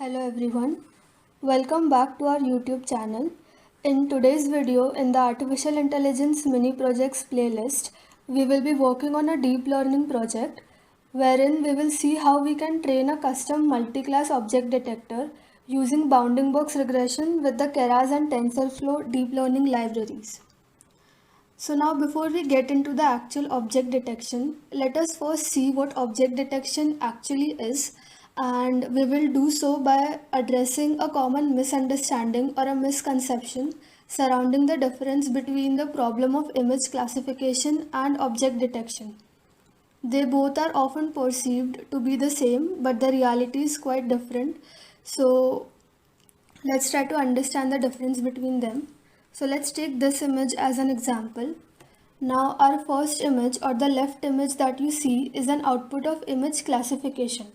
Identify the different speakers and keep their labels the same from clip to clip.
Speaker 1: Hello everyone, welcome back to our YouTube channel. In today's video, in the Artificial Intelligence Mini Projects playlist, we will be working on a deep learning project wherein we will see how we can train a custom multi-class object detector using bounding box regression with the Keras and TensorFlow deep learning libraries. So now before we get into the actual object detection, let us first see what object detection actually is, and we will do so by addressing a common misunderstanding or a misconception surrounding the difference between the problem of image classification and object detection. They both are often perceived to be the same, but the reality is quite different. So let's try to understand the difference between them. So let's take this image as an example. Now our first image or the left image that you see is an output of image classification.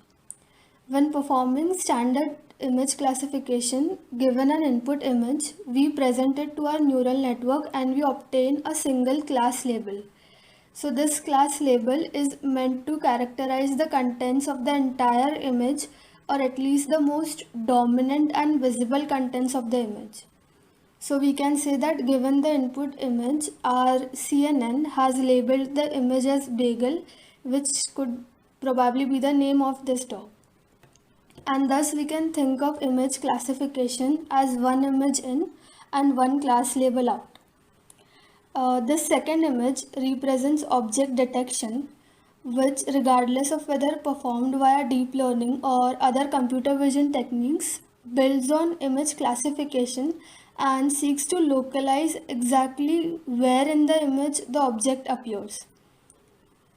Speaker 1: When performing standard image classification, given an input image, we present it to our neural network and we obtain a single class label. So this class label is meant to characterize the contents of the entire image, or at least the most dominant and visible contents of the image. So we can say that given the input image, our CNN has labeled the image as bagel, which could probably be the name of this dog. And thus we can think of image classification as one image in and one class label out. This second image represents object detection, which, regardless of whether performed via deep learning or other computer vision techniques, builds on image classification and seeks to localize exactly where in the image the object appears.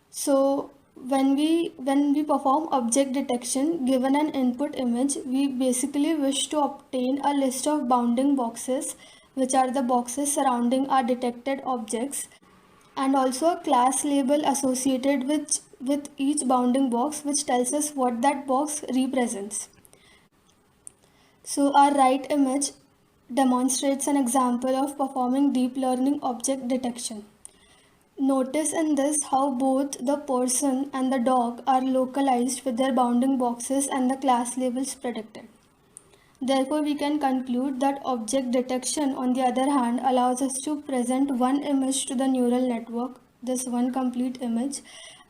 Speaker 1: So when we perform object detection given an input image, we basically wish to obtain a list of bounding boxes, which are the boxes surrounding our detected objects, and also a class label associated with each bounding box, which tells us what that box represents. So our right image demonstrates an example of performing deep learning object detection. Notice in this how both the person and the dog are localized with their bounding boxes and the class labels predicted. Therefore, we can conclude that object detection, on the other hand, allows us to present one image to the neural network, this one complete image,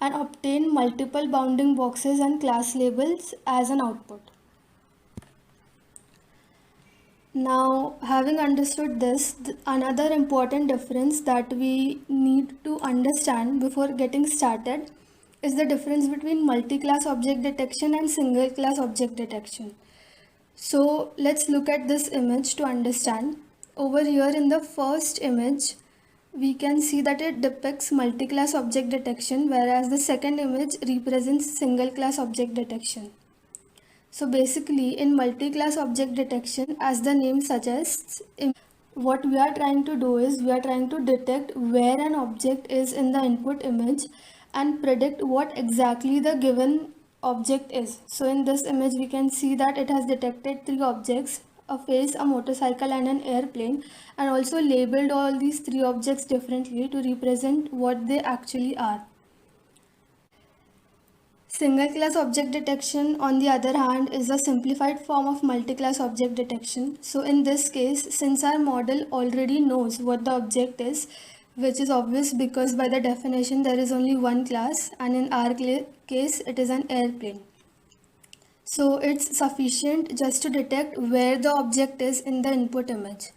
Speaker 1: and obtain multiple bounding boxes and class labels as an output. Now, having understood this, another important difference that we need to understand before getting started is the difference between multi-class object detection and single-class object detection. So let's look at this image to understand. Over here in the first image, we can see that it depicts multi-class object detection, whereas the second image represents single-class object detection. So basically, in multi-class object detection, as the name suggests, what we are trying to do is we are trying to detect where an object is in the input image and predict what exactly the given object is. So in this image, we can see that it has detected three objects: a face, a motorcycle, and an airplane, and also labeled all these three objects differently to represent what they actually are. Single class object detection, on the other hand, is a simplified form of multi-class object detection. So in this case, since our model already knows what the object is, which is obvious because by the definition there is only one class, and in our case it is an airplane. So it's sufficient just to detect where the object is in the input image.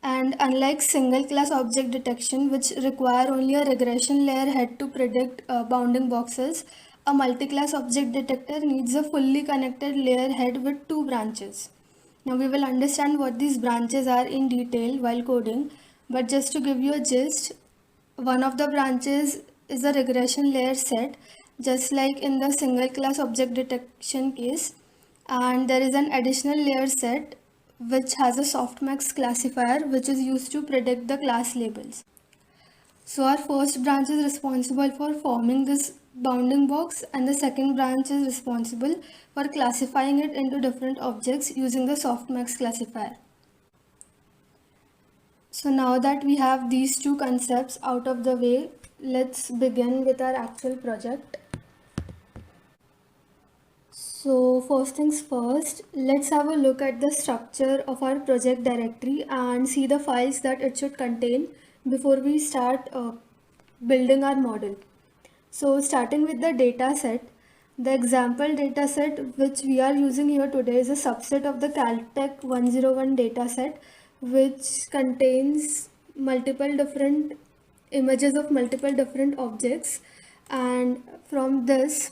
Speaker 1: And unlike single class object detection, which require only a regression layer head to predict bounding boxes, a multi-class object detector needs a fully connected layer head with two branches. Now we will understand what these branches are in detail while coding, but just to give you a gist, one of the branches is a regression layer set, just like in the single class object detection case, and there is an additional layer set which has a softmax classifier which is used to predict the class labels. So our first branch is responsible for forming this bounding box, and the second branch is responsible for classifying it into different objects using the softmax classifier. So now that we have these two concepts out of the way, let's begin with our actual project. So first things first, let's have a look at the structure of our project directory and see the files that it should contain before we start building our model. So starting with the data set, the example data set which we are using here today is a subset of the Caltech 101 data set, which contains multiple different images of multiple different objects, and from this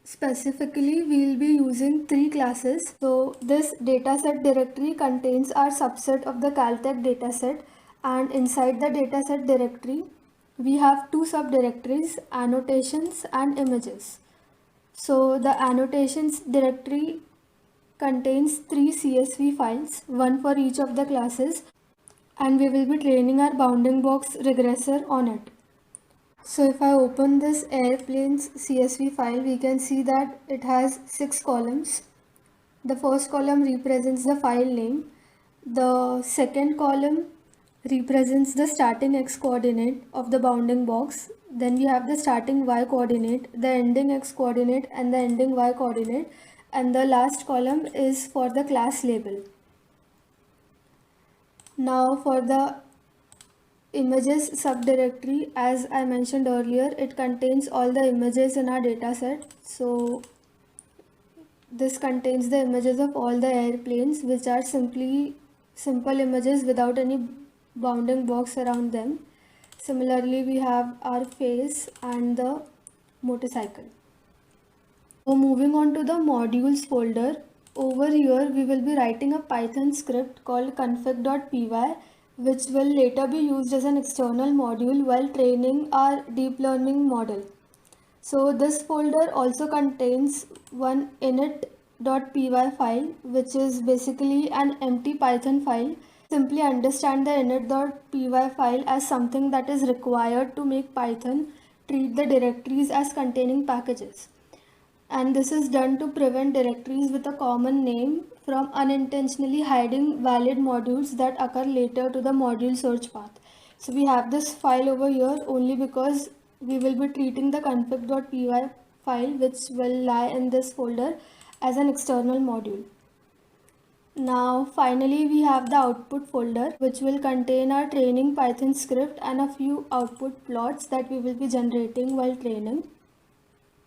Speaker 1: specifically, we'll be using three classes. So this dataset directory contains our subset of the Caltech dataset, and inside the dataset directory, we have two subdirectories, annotations and images. So the annotations directory contains three CSV files, one for each of the classes, and we will be training our bounding box regressor on it. So if I open this airplanes CSV file, we can see that it has 6 columns. The first column represents the file name. The second column represents the starting x coordinate of the bounding box. Then we have the starting y coordinate, the ending x coordinate and the ending y coordinate. And the last column is for the class label. Now for the images subdirectory, as I mentioned earlier, it contains all the images in our dataset. So this contains the images of all the airplanes, which are simple images without any bounding box around them. Similarly, we have our face and the motorcycle. So moving on to the modules folder, over here we will be writing a Python script called config.py, which will later be used as an external module while training our deep learning model. So this folder also contains one init.py file, which is basically an empty Python file. Simply understand the init.py file as something that is required to make Python treat the directories as containing packages. And this is done to prevent directories with a common name from unintentionally hiding valid modules that occur later to the module search path. So we have this file over here only because we will be treating the config.py file, which will lie in this folder, as an external module. Now finally we have the output folder, which will contain our training Python script and a few output plots that we will be generating while training.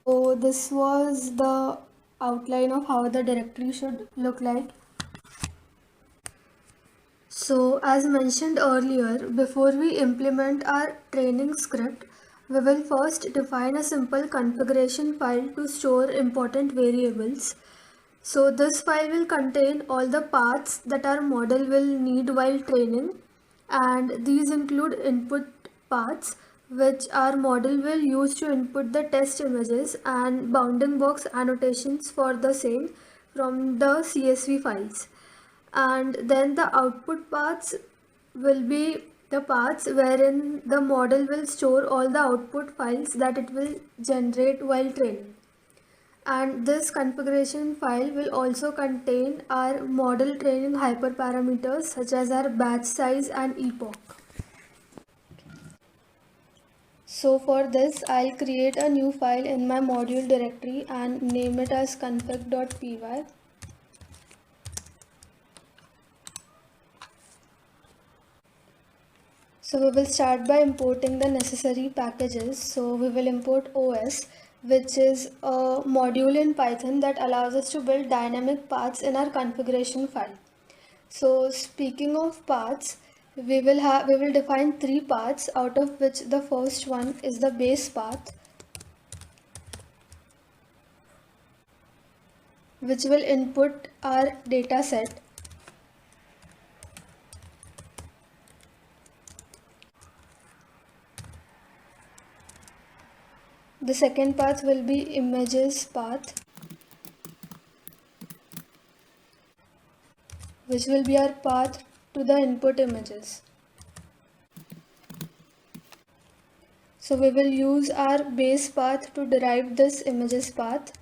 Speaker 1: So this was the outline of how the directory should look like. So as mentioned earlier, before we implement our training script, we will first define a simple configuration file to store important variables. So this file will contain all the paths that our model will need while training, and these include input paths, which our model will use to input the test images, and bounding box annotations for the same from the CSV files. And then the output paths will be the paths wherein the model will store all the output files that it will generate while training. And this configuration file will also contain our model training hyperparameters such as our batch size and epoch. So for this, I'll create a new file in my module directory and name it as config.py. So we will start by importing the necessary packages. So we will import OS, which is a module in Python that allows us to build dynamic paths in our configuration file. So speaking of paths, we will define three paths, out of which the first one is the base path, which will input our data set. The second path will be images path, which will be our path to the input images. So we will use our base path to derive this images path.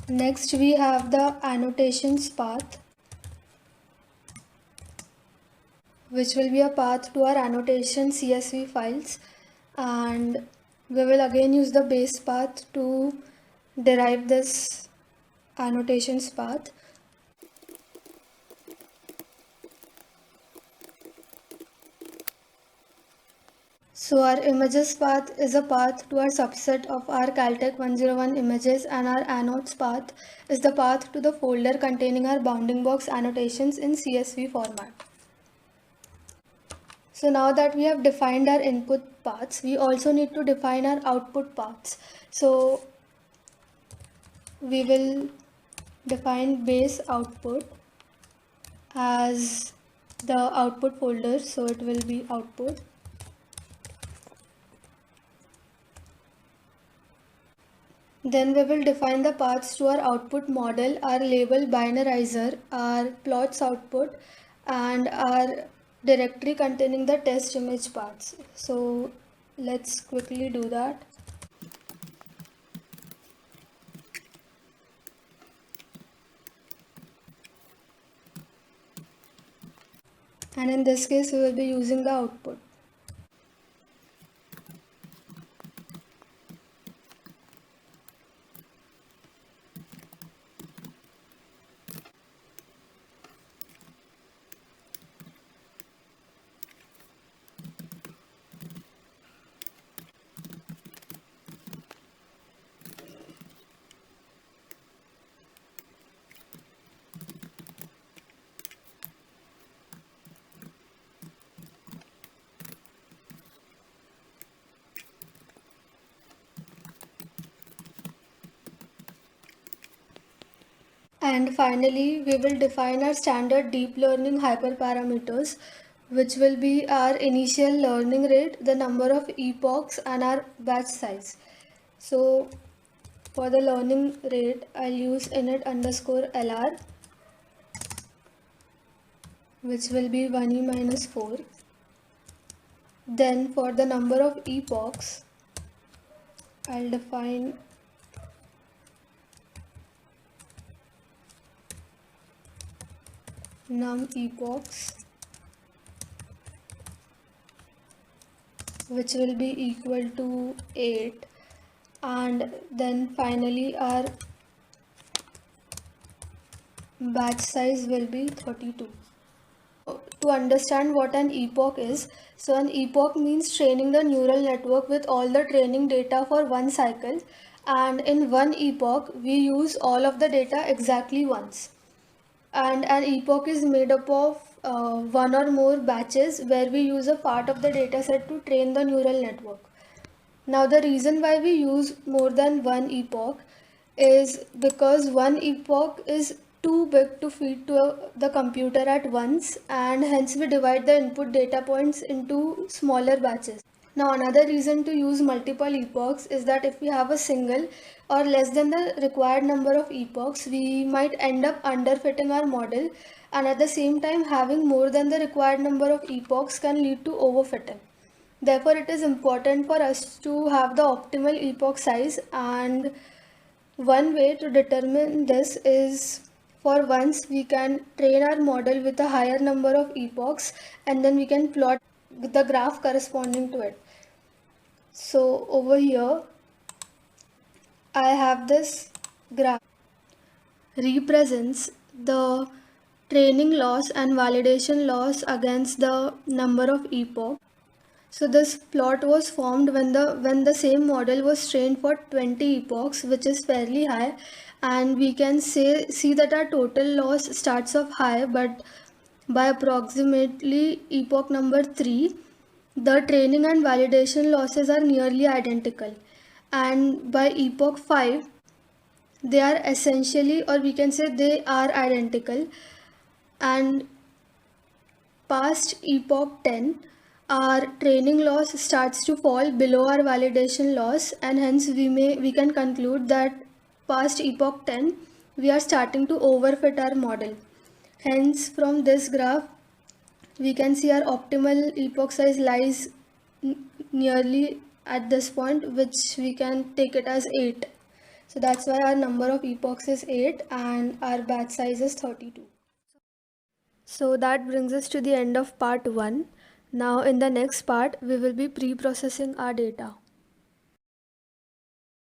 Speaker 1: Next we have the annotations path, which will be a path to our annotation CSV files, and we will again use the base path to derive this annotations path. So our images path is a path to our subset of our Caltech 101 images, and our anodes path is the path to the folder containing our bounding box annotations in CSV format. So now that we have defined our input paths, we also need to define our output paths. So we will define base output as the output folder, so it will be output. Then we will define the paths to our output model, our label binarizer, our plots output, and our directory containing the test image paths. So let's quickly do that. And in this case, we will be using the output. And finally, we will define our standard deep learning hyperparameters, which will be our initial learning rate, the number of epochs, and our batch size. So for the learning rate, I'll use init underscore lr, which will be 1e minus 4. Then for the number of epochs, I'll define num epochs, which will be equal to 8, and then finally our batch size will be 32. To understand what an epoch is, so an epoch means training the neural network with all the training data for one cycle, and in one epoch we use all of the data exactly once. And an epoch is made up of one or more batches where we use a part of the dataset to train the neural network. Now the reason why we use more than one epoch is because one epoch is too big to feed to the computer at once, and hence we divide the input data points into smaller batches. Now another reason to use multiple epochs is that if we have a single or less than the required number of epochs, we might end up underfitting our model, and at the same time having more than the required number of epochs can lead to overfitting. Therefore, it is important for us to have the optimal epoch size, and one way to determine this is for once we can train our model with a higher number of epochs, and then we can plot the graph corresponding to it. So over here I have this graph represents the training loss and validation loss against the number of epochs. So this plot was formed when the same model was trained for 20 epochs, which is fairly high, and we can see that our total loss starts off high, but by approximately epoch number 3, the training and validation losses are nearly identical, and by epoch 5 they are essentially, or we can say they are identical, and past epoch 10 our training loss starts to fall below our validation loss, and hence we can conclude that past epoch 10 we are starting to overfit our model. Hence from this graph we can see our optimal epoch size lies nearly at this point, which we can take it as 8. So that's why our number of epochs is 8 and our batch size is 32. So that brings us to the end of part 1. Now in the next part, we will be pre-processing our data.